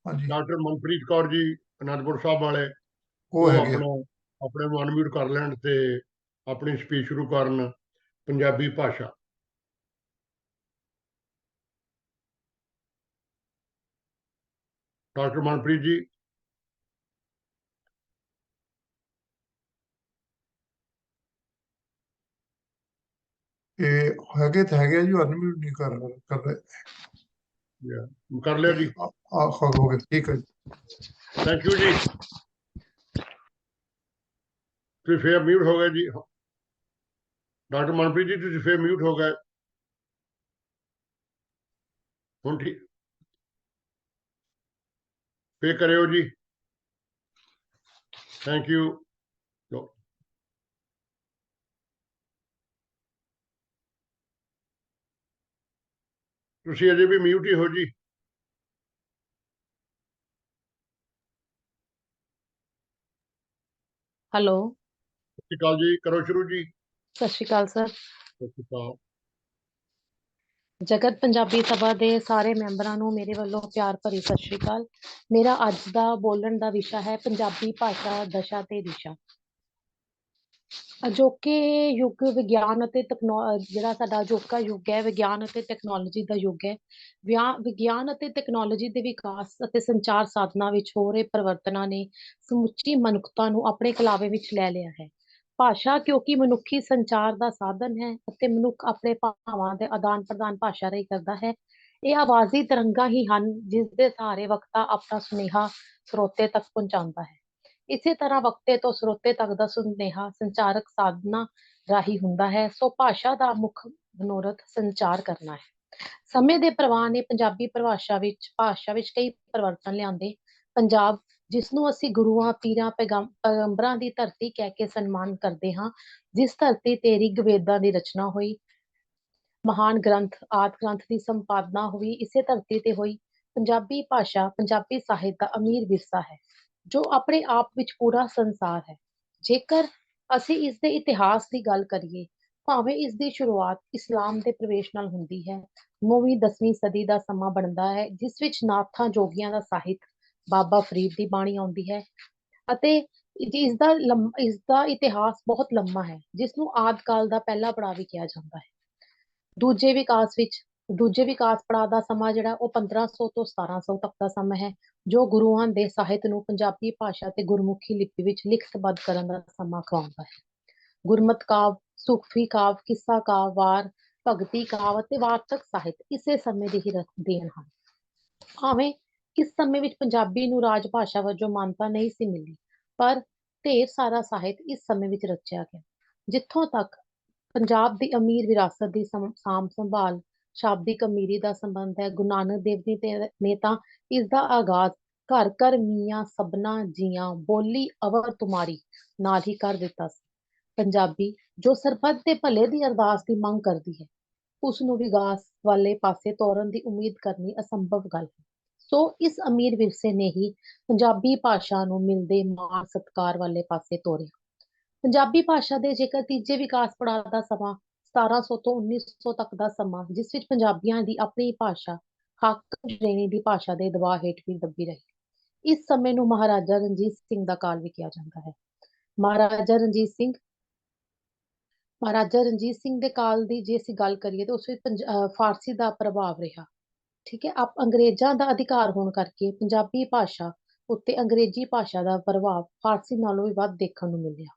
हाँ जी। ਡਾਕਟਰ ਮਨਪ੍ਰੀਤ ਕੌਰ ਜੀ ਅਨੰਦਪੁਰ ਸਾਹਿਬ ਵਾਲੇ, ਉਹ ਉਹ ਹੈਗੇ ਆ। ਆਪਣਾ ਆਪਣੇ ਨੂੰ ਅਨਮਿਊਟ ਕਰ ਲੈਣ ਤੇ ਆਪਣੀ ਸਪੀਚ ਸ਼ੁਰੂ ਕਰਨ ਪੰਜਾਬੀ ਭਾਸ਼ਾ। ਡਾਕਟਰ ਮਨਪ੍ਰੀਤ ਜੀ। ਇਹ ਹੈਗੇ ਤਾਂ ਹੈਗੇ ਆ ਜੀ, ਅਨਮਿਊਟ ਨਹੀਂ ਕਰ ਰਹੇ। ਕਰ ਲਿਆ ਜੀ। ਹੋ ਗਏ, ਠੀਕ ਹੈ ਜੀ। ਥੈਂਕ ਯੂ ਜੀ। ਤੁਸੀਂ ਫੇਰ ਮਿਊਟ ਹੋ ਗਏ ਜੀ। ਡਾਕਟਰ ਮਨਪ੍ਰੀਤ ਜੀ ਤੁਸੀਂ ਫੇਰ ਮਿਊਟ ਹੋ ਗਏ। ਹੁਣ ਠੀਕ ਫੇਰ ਕਰਿਓ ਜੀ। Thank you. ਤੁਸੀਂ ਅਜੇ ਵੀ ਮਿਊਟ ਹੀ ਹੋ ਜੀ। ਹੈਲੋ। ਸਤਿ ਸ਼੍ਰੀ ਅਕਾਲ ਜੀ, ਕਰੋ ਸ਼ੁਰੂ ਜੀ। ਸਤਿ ਸ਼੍ਰੀ ਅਕਾਲ ਸਰ। ਸਤਿ ਸ਼੍ਰੀ ਅਕਾਲ। ਜਗਤ ਪੰਜਾਬੀ ਸਭਾ ਦੇ ਸਾਰੇ ਮੈਂਬਰਾਂ ਨੂੰ ਮੇਰੇ ਵੱਲੋਂ ਪਿਆਰ ਭਰੀ ਸਤਿ ਸ਼੍ਰੀ ਅਕਾਲ। ਮੇਰਾ ਅੱਜ ਦਾ ਬੋਲਣ ਦਾ ਵਿਸ਼ਾ ਹੈ ਪੰਜਾਬੀ ਭਾਸ਼ਾ ਦਸ਼ਾ ਤੇ ਦਿਸ਼ਾ। ਅਜੋਕੇ ਯੁੱਗ ਵਿਗਿਆਨ ਅਤੇ ਜਿਹੜਾ ਸਾਡਾ ਅਜੋਕਾ ਯੁੱਗ ਹੈ, ਵਿਗਿਆਨ ਅਤੇ ਟੈਕਨੋਲੋਜੀ ਦਾ ਯੁੱਗ ਹੈ। ਵਿਗਿਆਨ ਅਤੇ ਟੈਕਨੋਲੋਜੀ ਦੇ ਵਿਕਾਸ ਅਤੇ ਸੰਚਾਰ ਸਾਧਨਾਂ ਵਿੱਚ ਹੋ ਰਹੇ ਪਰਿਵਰਤਨਾਂ ਨੇ ਸਮੁੱਚੀ ਮਨੁੱਖਤਾ ਨੂੰ ਆਪਣੇ ਕਲਾਵੇ ਵਿੱਚ ਲੈ ਲਿਆ ਹੈ। ਭਾਸ਼ਾ ਕਿਉਂਕਿ ਮਨੁੱਖੀ ਸੰਚਾਰ ਦਾ ਸਾਧਨ ਹੈ ਅਤੇ ਮਨੁੱਖ ਆਪਣੇ ਭਾਵਾਂ ਦੇ ਆਦਾਨ ਪ੍ਰਦਾਨ ਭਾਸ਼ਾ ਰਾਹੀਂ ਕਰਦਾ ਹੈ। ਇਹ ਆਵਾਜ਼ੀ ਤਰੰਗਾਂ ਹੀ ਹਨ ਜਿਸ ਦੇ ਸਹਾਰੇ ਵਕਤਾ ਆਪਣਾ ਸੁਨੇਹਾ ਸਰੋਤੇ ਤੱਕ ਪਹੁੰਚਾਉਂਦਾ ਹੈ। ਇਸੇ ਤਰ੍ਹਾਂ ਵਕਤੇ ਤੋਂ ਸਰੋਤੇ ਤੱਕ ਦਾ ਸੁਨੇਹਾ ਸੰਚਾਰਕ ਸਾਧਨਾਂ ਰਾਹੀਂ ਹੁੰਦਾ ਹੈ। ਸੋ ਭਾਸ਼ਾ ਦਾ ਮੁੱਖ ਮਨੋਰਥ ਸੰਚਾਰ ਕਰਨਾ ਹੈ। ਸਮੇਂ ਦੇ ਪ੍ਰਵਾਹ ਨੇ ਪੰਜਾਬੀ ਭਾਸ਼ਾ ਵਿੱਚ ਕਈ ਪਰਿਵਰਤਨ ਲਿਆਂਦੇ। ਪੰਜਾਬ, ਜਿਸ ਨੂੰ ਅਸੀਂ ਗੁਰੂਆਂ, ਪੀਰਾਂ, ਪੈਗੰਬਰਾਂ ਦੀ ਧਰਤੀ ਕਹਿ ਕੇ ਸਨਮਾਨ ਕਰਦੇ ਹਾਂ, ਜਿਸ ਧਰਤੀ ਤੇ ਰਿਗ ਵੇਦਾਂ ਦੀ ਰਚਨਾ ਹੋਈ, ਮਹਾਨ ਗ੍ਰੰਥ ਆਦਿ ਗ੍ਰੰਥ ਦੀ ਸੰਪਾਦਨਾ ਹੋਈ, ਇਸੇ ਧਰਤੀ ਤੇ ਹੋਈ। ਪੰਜਾਬੀ ਭਾਸ਼ਾ ਪੰਜਾਬੀ ਸਾਹਿਤ ਦਾ ਅਮੀਰ ਵਿਰਸਾ ਹੈ ਜੋ ਆਪਣੇ ਆਪ ਵਿੱਚ ਪੂਰਾ ਸੰਸਾਰ ਹੈ। ਜੇਕਰ ਅਸੀਂ ਇਸ ਦੇ ਇਤਿਹਾਸ ਦੀ ਗੱਲ ਕਰੀਏ, ਭਾਵੇਂ ਇਸ ਦੀ ਸ਼ੁਰੂਆਤ ਇਸਲਾਮ ਦੇ ਪ੍ਰਵੇਸ਼ ਨਾਲ ਹੁੰਦੀ ਹੈ। 9ਵੀਂ-10ਵੀਂ ਸਦੀ ਦਾ ਸਮਾਂ ਬਣਦਾ ਹੈ ਜਿਸ ਵਿੱਚ ਨਾਥਾਂ ਜੋਗੀਆਂ ਦਾ ਸਾਹਿਤ, ਬਾਬਾ ਫਰੀਦ ਦੀ ਬਾਣੀ ਆਉਂਦੀ ਹੈ ਅਤੇ ਇਸ ਦਾ ਇਤਿਹਾਸ ਬਹੁਤ ਲੰਮਾ ਹੈ ਜਿਸ ਨੂੰ ਆਦਿ ਕਾਲ ਦਾ ਪਹਿਲਾ ਪੜਾਅ ਵੀ ਕਿਹਾ ਜਾਂਦਾ ਹੈ। ਦੂਜੇ ਵਿਕਾਸ ਪੜਾਅ ਦਾ ਸਮਾਂ ਜਿਹੜਾ ਉਹ 1500 ਤੋਂ 1700 ਤੱਕ ਦਾ ਸਮਾਂ ਹੈ ਜੋ ਗੁਰੂਆਂ ਦੇ ਸਾਹਿਤ ਨੂੰ ਪੰਜਾਬੀ ਭਾਸ਼ਾ ਤੇ ਗੁਰਮੁਖੀ ਲਿਪੀ ਵਿੱਚ ਲਿਖਤਬੱਧ ਕਰਨ ਦਾ ਸਮਾਂ ਅਖਵਾਉਂਦਾ ਹੈ। ਗੁਰਮਤ ਕਾਵਿ, ਸੂਫੀ ਕਾਵਿ, ਕਿੱਸਾ ਕਾਵਿ, ਵਾਰ, ਭਗਤੀ ਕਾਵਿ ਅਤੇ ਵਾਰਤਕ ਸਾਹਿਤ ਇਸੇ ਸਮੇਂ ਦੀ ਹੀ ਦੇਣ ਹਨ। ਭਾਵੇਂ ਇਸ ਸਮੇਂ ਵਿੱਚ ਪੰਜਾਬੀ ਨੂੰ ਰਾਜ ਭਾਸ਼ਾ ਵਜੋਂ ਮਾਨਤਾ ਨਹੀਂ ਸੀ ਮਿਲੀ, ਪਰ ਢੇਰ ਸਾਰਾ ਸਾਹਿਤ ਇਸ ਸਮੇਂ ਵਿੱਚ ਰਚਿਆ ਗਿਆ। ਜਿੱਥੋਂ ਤੱਕ ਪੰਜਾਬ ਦੀ ਅਮੀਰ ਵਿਰਾਸਤ ਦੀ ਸਾਂਭ ਸੰਭਾਲ, ਸ਼ਾਬਦਿਕ ਅਮੀਰੀ ਦਾ ਸੰਬੰਧ ਹੈ, ਗੁਰੂ ਨਾਨਕ ਦੇਵ ਜੀ ਨੇ ਤਾਂ ਇਸ ਦਾ ਆਗਾਜ਼ ਘਰ ਘਰ ਮੀਆਂ ਸਭਨਾ ਜੀਆਂ ਬੋਲੀ ਅਵਰ ਤੁਮਾਰੀ ਨਾਲ ਹੀ ਕਰ ਦਿੱਤਾ ਸੀ। ਪੰਜਾਬੀ ਜੋ ਸਰਬੱਤ ਦੇ ਭਲੇ ਦੀ ਅਰਦਾਸ ਦੀ ਮੰਗ ਕਰਦੀ ਹੈ, ਉਸ ਨੂੰ ਵਿਕਾਸ ਵਾਲੇ ਪਾਸੇ ਤੋਰਨ ਦੀ ਉਮੀਦ ਕਰਨੀ ਅਸੰਭਵ ਗੱਲ ਹੈ। ਸੋ ਇਸ ਅਮੀਰ ਵਿਰਸੇ ਨੇ ਹੀ ਪੰਜਾਬੀ ਭਾਸ਼ਾ ਨੂੰ ਮਿਲਦੇ ਮਾਣ ਸਤਿਕਾਰ ਵਾਲੇ ਪਾਸੇ ਤੋਰਿਆ। ਪੰਜਾਬੀ ਭਾਸ਼ਾ ਦੇ ਜੇਕਰ ਤੀਜੇ ਵਿਕਾਸ ਪੜਾਅ ਦਾ ਸਮਾਂ 1700 ਤੋਂ 1900 ਤੱਕ ਦਾ ਸਮਾਂ, ਜਿਸ ਵਿੱਚ ਪੰਜਾਬੀਆਂ ਦੀ ਆਪਣੀ ਭਾਸ਼ਾ ਹਾਕਮ ਸ਼੍ਰੇਣੀ ਦੀ ਭਾਸ਼ਾ ਦੇ ਦਬਾਅ ਹੇਠ ਵੀ ਦੱਬੀ ਰਹੀ। ਇਸ ਸਮੇਂ ਨੂੰ ਮਹਾਰਾਜਾ ਰਣਜੀਤ ਸਿੰਘ ਦਾ ਕਾਲ ਵੀ ਕਿਹਾ ਜਾਂਦਾ ਹੈ। ਮਹਾਰਾਜਾ ਰਣਜੀਤ ਸਿੰਘ ਮਹਾਰਾਜਾ ਰਣਜੀਤ ਸਿੰਘ ਦੇ ਕਾਲ ਦੀ ਜੇ ਅਸੀਂ ਗੱਲ ਕਰੀਏ ਤਾਂ ਉਸ ਵਿੱਚ ਫਾਰਸੀ ਦਾ ਪ੍ਰਭਾਵ ਰਿਹਾ। ਠੀਕ ਹੈ, ਅੰਗਰੇਜ਼ਾਂ ਦਾ ਅਧਿਕਾਰ ਹੋਣ ਕਰਕੇ ਪੰਜਾਬੀ ਭਾਸ਼ਾ ਉੱਤੇ ਅੰਗਰੇਜ਼ੀ ਭਾਸ਼ਾ ਦਾ ਪ੍ਰਭਾਵ ਫਾਰਸੀ ਨਾਲੋਂ ਵੀ ਵੱਧ ਦੇਖਣ ਨੂੰ ਮਿਲਿਆ।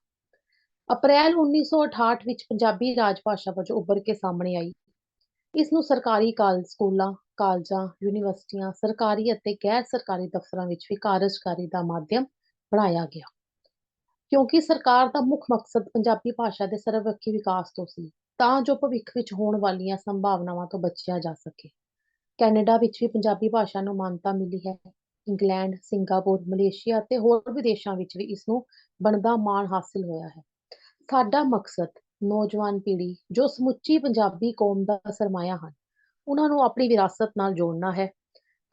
ਅਪ੍ਰੈਲ 1968 ਵਿੱਚ ਪੰਜਾਬੀ ਰਾਜ ਭਾਸ਼ਾ ਵਜੋਂ ਉੱਭਰ ਕੇ ਸਾਹਮਣੇ ਆਈ। ਇਸ ਨੂੰ ਸਰਕਾਰੀ ਸਕੂਲਾਂ, ਕਾਲਜਾਂ, ਯੂਨੀਵਰਸਿਟੀਆਂ, ਸਰਕਾਰੀ ਅਤੇ ਗੈਰ ਸਰਕਾਰੀ ਦਫ਼ਤਰਾਂ ਵਿੱਚ ਵੀ ਕਾਰਜਕਾਰੀ ਦਾ ਮਾਧਿਅਮ ਬਣਾਇਆ ਗਿਆ। ਕਿਉਂਕਿ ਸਰਕਾਰ ਦਾ ਮੁੱਖ ਮਕਸਦ ਪੰਜਾਬੀ ਭਾਸ਼ਾ ਦੇ ਸਰਵਪੱਖੀ ਵਿਕਾਸ ਤੋਂ ਸੀ, ਤਾਂ ਜੋ ਭਵਿੱਖ ਵਿੱਚ ਹੋਣ ਵਾਲੀਆਂ ਸੰਭਾਵਨਾਵਾਂ ਤੋਂ ਬਚਿਆ ਜਾ ਸਕੇ। ਕੈਨੇਡਾ ਵਿੱਚ ਵੀ ਪੰਜਾਬੀ ਭਾਸ਼ਾ ਨੂੰ ਮਾਨਤਾ ਮਿਲੀ ਹੈ। ਇੰਗਲੈਂਡ, ਸਿੰਗਾਪੁਰ, ਮਲੇਸ਼ੀਆ ਅਤੇ ਹੋਰ ਵਿਦੇਸ਼ਾਂ ਵਿੱਚ ਵੀ ਇਸ ਨੂੰ ਬਣਦਾ ਮਾਣ ਹਾਸਿਲ ਹੋਇਆ ਹੈ। ਸਾਡਾ ਮਕਸਦ ਨੌਜਵਾਨ ਪੀੜ੍ਹੀ ਜੋ ਸਮੁੱਚੀ ਪੰਜਾਬੀ ਕੌਮ ਦਾ ਸਰਮਾਇਆ ਹਨ, ਉਹਨਾਂ ਨੂੰ ਆਪਣੀ ਵਿਰਾਸਤ ਨਾਲ ਜੋੜਨਾ ਹੈ,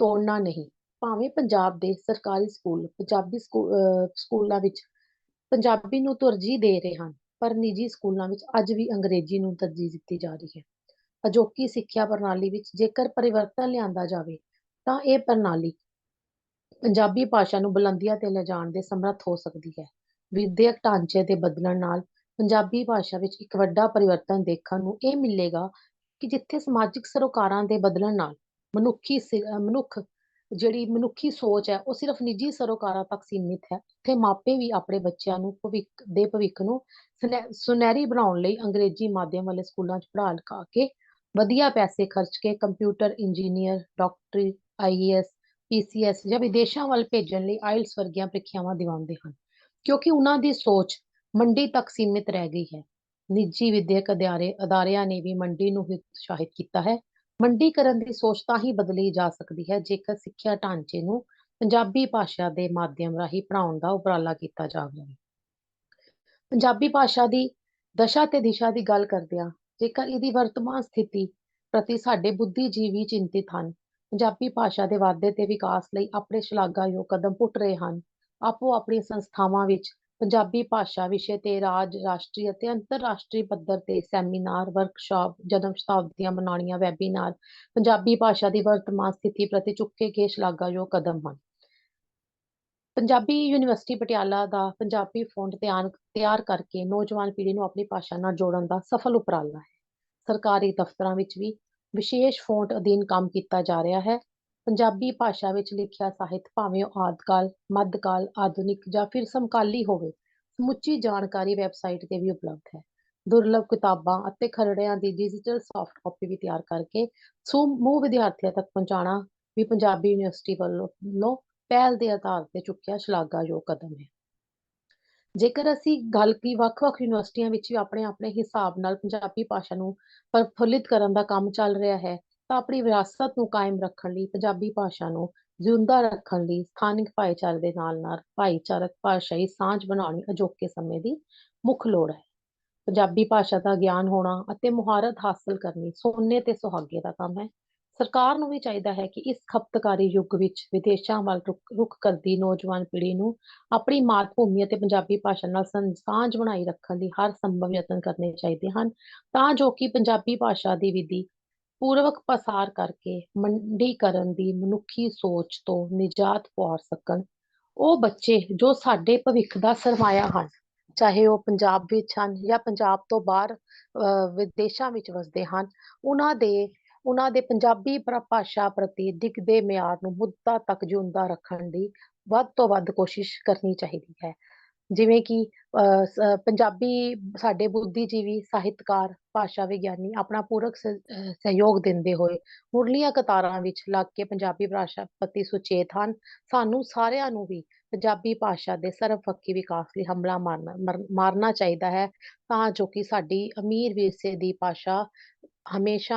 ਤੋੜਨਾ ਨਹੀਂ। ਭਾਵੇਂ ਪੰਜਾਬ ਦੇ ਸਰਕਾਰੀ ਸਕੂਲ ਪੰਜਾਬੀ ਸਕੂਲਾਂ ਵਿੱਚ ਪੰਜਾਬੀ ਨੂੰ ਤਰਜੀਹ ਦੇ ਰਹੇ ਹਨ, ਪਰ ਨਿੱਜੀ ਸਕੂਲਾਂ ਵਿੱਚ ਅੱਜ ਵੀ ਅੰਗਰੇਜ਼ੀ ਨੂੰ ਤਰਜੀਹ ਦਿੱਤੀ ਜਾ ਰਹੀ ਹੈ। ਅਜੋਕੀ ਸਿੱਖਿਆ ਪ੍ਰਣਾਲੀ ਵਿੱਚ ਜੇਕਰ ਪਰਿਵਰਤਨ ਲਿਆਂਦਾ ਜਾਵੇ ਤਾਂ ਇਹ ਪ੍ਰਣਾਲੀ ਪੰਜਾਬੀ ਭਾਸ਼ਾ ਨੂੰ ਬੁਲੰਦੀਆਂ ਤੇ ਲਿਜਾਣ ਦੇ ਸਮਰੱਥ ਹੋ ਸਕਦੀ ਹੈ। ਵਿਦਿਅਕ ਢਾਂਚੇ ਦੇ ਬਦਲਣ ਨਾਲ ਪੰਜਾਬੀ ਭਾਸ਼ਾ ਵਿੱਚ ਇੱਕ ਵੱਡਾ ਪਰਿਵਰਤਨ ਦੇਖਣ ਨੂੰ ਇਹ ਮਿਲੇਗਾ ਕਿ ਜਿੱਥੇ ਸਮਾਜਿਕ ਸਰੋਕਾਰਾਂ ਦੇ ਬਦਲਣ ਨਾਲ ਮਨੁੱਖੀ ਸੋਚ ਹੈ ਉਹ ਸਿਰਫ ਨਿੱਜੀ ਸਰੋਕਾਰਾਂ ਤੱਕ ਸੀਮਿਤ ਹੈ, ਉੱਥੇ ਮਾਪੇ ਵੀ ਆਪਣੇ ਬੱਚਿਆਂ ਨੂੰ ਭਵਿੱਖ ਨੂੰ ਸੁਨਹਿਰੀ ਬਣਾਉਣ ਲਈ ਅੰਗਰੇਜ਼ੀ ਮਾਧਿਅਮ ਵਾਲੇ ਸਕੂਲਾਂ 'ਚ ਪੜ੍ਹਾ ਲਿਖਾ ਕੇ ਵਧੀਆ ਪੈਸੇ ਖਰਚ ਕੇ ਕੰਪਿਊਟਰ ਇੰਜੀਨੀਅਰ, ਡਾਕਟਰੀ, IAS, PCS ਜਾਂ ਵਿਦੇਸ਼ਾਂ ਵੱਲ ਭੇਜਣ ਲਈ ਆਇਲਸ ਵਰਗੀਆਂ ਪ੍ਰੀਖਿਆਵਾਂ ਦਿਵਾਉਂਦੇ ਹਨ, ਕਿਉਂਕਿ ਉਹਨਾਂ ਦੀ ਸੋਚ ਮੰਡੀ ਤੱਕ ਸੀਮਿਤ ਰਹਿ ਗਈ ਹੈ। ਨਿੱਜੀ ਵਿਦਿਅਕ ਅਦਾਰਿਆਂ ਨੇ ਵੀ ਮੰਡੀ ਨੂੰ ਹੀ ਉਤਸ਼ਾਹਿਤ ਕੀਤਾ ਹੈ। ਮੰਡੀਕਰਨ ਦੀ ਸੋਚ ਤਾਂ ਹੀ ਬਦਲੀ ਜਾ ਸਕਦੀ ਹੈ ਜੇਕਰ ਸਿੱਖਿਆ ਢਾਂਚੇ ਨੂੰ ਪੰਜਾਬੀ ਭਾਸ਼ਾ ਦੇ ਮਾਧਿਅਮ ਰਾਹੀਂ ਪੜ੍ਹਾਉਣ ਦਾ ਉਪਰਾਲਾ ਕੀਤਾ ਜਾਵੇ। ਪੰਜਾਬੀ ਭਾਸ਼ਾ ਦੀ ਦਸ਼ਾ ਤੇ ਦਿਸ਼ਾ ਦੀ ਗੱਲ ਕਰਦਿਆਂ ਜੇਕਰ ਇਹਦੀ ਵਰਤਮਾਨ ਸਥਿਤੀ ਪ੍ਰਤੀ ਸਾਡੇ ਬੁੱਧੀਜੀਵੀ ਚਿੰਤਿਤ ਹਨ, ਪੰਜਾਬੀ ਭਾਸ਼ਾ ਦੇ ਵਾਧੇ ਤੇ ਵਿਕਾਸ ਲਈ ਆਪਣੇ ਸ਼ਲਾਘਾਯੋਗ ਕਦਮ ਪੁੱਟ ਰਹੇ ਹਨ, ਆਪੋ ਆਪਣੀਆਂ ਸੰਸਥਾਵਾਂ ਵਿੱਚ ਪੰਜਾਬੀ ਭਾਸ਼ਾ ਵਿਸ਼ੇ ਤੇ ਰਾਸ਼ਟਰੀ ਅਤੇ ਅੰਤਰਰਾਸ਼ਟਰੀ ਪੱਧਰ ਤੇ ਸੈਮੀਨਾਰ, ਵਰਕਸ਼ਾਪ, ਜਨਮ ਸ਼ਤਾਬਦੀਆਂ ਮਨਾਉਣੀਆਂ, ਵੈਬੀਨਾਰ ਪੰਜਾਬੀ ਭਾਸ਼ਾ ਦੀ ਵਰਤਮਾਨ ਸਥਿਤੀ ਪ੍ਰਤੀ ਚੁੱਕੇ ਗਏ ਸ਼ਲਾਘਾਯੋਗ ਕਦਮ ਹਨ। ਪੰਜਾਬੀ ਯੂਨੀਵਰਸਿਟੀ ਪਟਿਆਲਾ ਦਾ ਪੰਜਾਬੀ ਫੌਂਟ ਤਿਆਰ ਕਰਕੇ ਨੌਜਵਾਨ ਪੀੜ੍ਹੀ ਨੂੰ ਆਪਣੀ ਭਾਸ਼ਾ ਨਾਲ ਜੋੜਨ ਦਾ ਸਫਲ ਉਪਰਾਲਾ ਹੈ। ਸਰਕਾਰੀ ਦਫ਼ਤਰਾਂ ਵਿੱਚ ਵੀ ਵਿਸ਼ੇਸ਼ ਫੌਂਟ ਅਧੀਨ ਕੰਮ ਕੀਤਾ ਜਾ ਰਿਹਾ ਹੈ। ਪੰਜਾਬੀ ਭਾਸ਼ਾ ਵਿੱਚ ਲਿਖਿਆ ਸਾਹਿਤ ਭਾਵੇਂ ਉਹ ਆਦਿਕਾਲ, ਮੱਧਕਾਲ, ਆਧੁਨਿਕ ਜਾਂ ਫਿਰ ਸਮਕਾਲੀ ਹੋਵੇ, ਸਮੁੱਚੀ ਜਾਣਕਾਰੀ ਵੈਬਸਾਈਟ ਤੇ ਵੀ ਉਪਲਬਧ ਹੈ। ਦੁਰਲੱਭ ਕਿਤਾਬਾਂ ਅਤੇ ਖਰੜਿਆਂ ਦੀ ਡਿਜੀਟਲ ਸਾਫਟ ਕਾਪੀ ਵੀ ਤਿਆਰ ਕਰਕੇ ਸਮੂਹ ਵਿਦਿਆਰਥੀਆਂ ਤੱਕ ਪਹੁੰਚਾਉਣਾ ਵੀ ਪੰਜਾਬੀ ਯੂਨੀਵਰਸਿਟੀ ਵੱਲੋਂ ਪਹਿਲ ਦੇ ਆਧਾਰ ਤੇ ਚੁੱਕਿਆ ਸ਼ਲਾਘਾਯੋਗ ਕਦਮ ਹੈ। ਜੇਕਰ ਅਸੀਂ ਗੱਲ ਕੀ ਵੱਖ-ਵੱਖ ਯੂਨੀਵਰਸਿਟੀਆਂ ਵਿੱਚ ਵੀ ਆਪਣੇ ਹਿਸਾਬ ਨਾਲ ਪੰਜਾਬੀ ਭਾਸ਼ਾ ਨੂੰ ਪ੍ਰਫੁੱਲਿਤ ਕਰਨ ਦਾ ਕੰਮ ਚੱਲ ਰਿਹਾ ਹੈ, ਤਾਂ ਆਪਣੀ ਵਿਰਾਸਤ ਨੂੰ ਕਾਇਮ ਰੱਖਣ ਲਈ, ਪੰਜਾਬੀ ਭਾਸ਼ਾ ਨੂੰ ਜਿਉਂਦਾ ਰੱਖਣ ਲਈ ਸਥਾਨਿਕ ਭਾਈਚਾਰੇ ਦੇ ਨਾਲ ਭਾਈਚਾਰਕ ਭਾਸ਼ਾਈ ਸਾਂਝ ਬਣਾਉਣੀ ਅਜੋਕੇ ਸਮੇਂ ਦੀ ਮੁੱਖ ਲੋੜ ਹੈ। ਪੰਜਾਬੀ ਭਾਸ਼ਾ ਦਾ ਗਿਆਨ ਹੋਣਾ ਅਤੇ ਮੁਹਾਰਤ ਹਾਸਲ ਕਰਨੀ ਸੋਨੇ ਤੇ ਸੁਹਾਗੇ ਦਾ ਕੰਮ ਹੈ। ਸਰਕਾਰ ਨੂੰ ਵੀ ਚਾਹੀਦਾ ਹੈ ਕਿ ਇਸ ਖਪਤਕਾਰੀ ਯੁੱਗ ਵਿੱਚ ਵਿਦੇਸ਼ਾਂ ਵੱਲ ਰੁਖ ਕਰਦੀ ਨੌਜਵਾਨ ਪੀੜ੍ਹੀ ਨੂੰ ਆਪਣੀ ਮਾਤ ਭੂਮੀ ਅਤੇ ਪੰਜਾਬੀ ਭਾਸ਼ਾ ਨਾਲ ਸਾਂਝ ਬਣਾਈ ਰੱਖਣ ਲਈ ਹਰ ਸੰਭਵ ਯਤਨ ਕਰਨੇ ਚਾਹੀਦੇ ਹਨ, ਤਾਂ ਜੋ ਕਿ ਪੰਜਾਬੀ ਭਾਸ਼ਾ ਦੀ ਵਿਧੀ ਪੂਰਵਕ ਪਸਾਰ ਕਰਕੇ ਮੰਡੀਕਰਨ ਦੀ ਮਨੁੱਖੀ ਸੋਚ ਤੋਂ ਨਿਜਾਤ ਪਾ ਸਕਣ। ਉਹ ਬੱਚੇ ਜੋ ਸਾਡੇ ਭਵਿੱਖ ਦਾ ਸਰਮਾਇਆ ਹਨ, ਚਾਹੇ ਉਹ ਪੰਜਾਬ ਵਿੱਚ ਹਨ ਜਾਂ ਪੰਜਾਬ ਤੋਂ ਬਾਹਰ ਵਿਦੇਸ਼ਾਂ ਵਿੱਚ ਵਸਦੇ ਹਨ, ਉਹਨਾਂ ਦੇ ਪੰਜਾਬੀ ਭਾਸ਼ਾ ਪ੍ਰਤੀ ਡਿੱਗਦੇ ਮਿਆਰ ਨੂੰ ਮੁੱਦਾ ਤੱਕ ਜਿਉਂਦਾ ਰੱਖਣ ਦੀ ਵੱਧ ਤੋਂ ਵੱਧ ਕੋਸ਼ਿਸ਼ ਕਰਨੀ ਚਾਹੀਦੀ ਹੈ। ਜਿਵੇਂ ਕਿ ਪੰਜਾਬੀ ਸਾਡੇ ਬੁੱਧੀਜੀਵੀ, ਸਾਹਿਤਕਾਰ, ਭਾਸ਼ਾ ਵਿਗਿਆਨੀ ਆਪਣਾ ਪੂਰਕ ਸਹਿਯੋਗ ਦਿੰਦੇ ਹੋਏ ਮੁੱਢਲੀਆਂ ਕਤਾਰਾਂ ਵਿੱਚ ਲੱਗ ਕੇ ਪੰਜਾਬੀ ਭਾਸ਼ਾ ਪ੍ਰਤੀ ਸੁਚੇਤ ਹਨ। ਸਾਨੂੰ ਸਾਰਿਆਂ ਨੂੰ ਵੀ ਪੰਜਾਬੀ ਭਾਸ਼ਾ ਦੇ ਸਰਬਪੱਖੀ ਵਿਕਾਸ ਲਈ ਹੰਭਲਾ ਮਾਰਨਾ ਚਾਹੀਦਾ ਹੈ, ਤਾਂ ਜੋ ਕਿ ਸਾਡੀ ਅਮੀਰ ਵਿਰਸੇ ਦੀ ਭਾਸ਼ਾ ਹਮੇਸ਼ਾ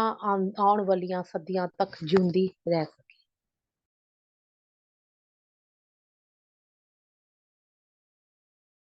ਆਉਣ ਵਾਲੀਆਂ ਸਦੀਆਂ ਤੱਕ ਜਿਉਂਦੀ ਰਹਿ ਸਕੇ।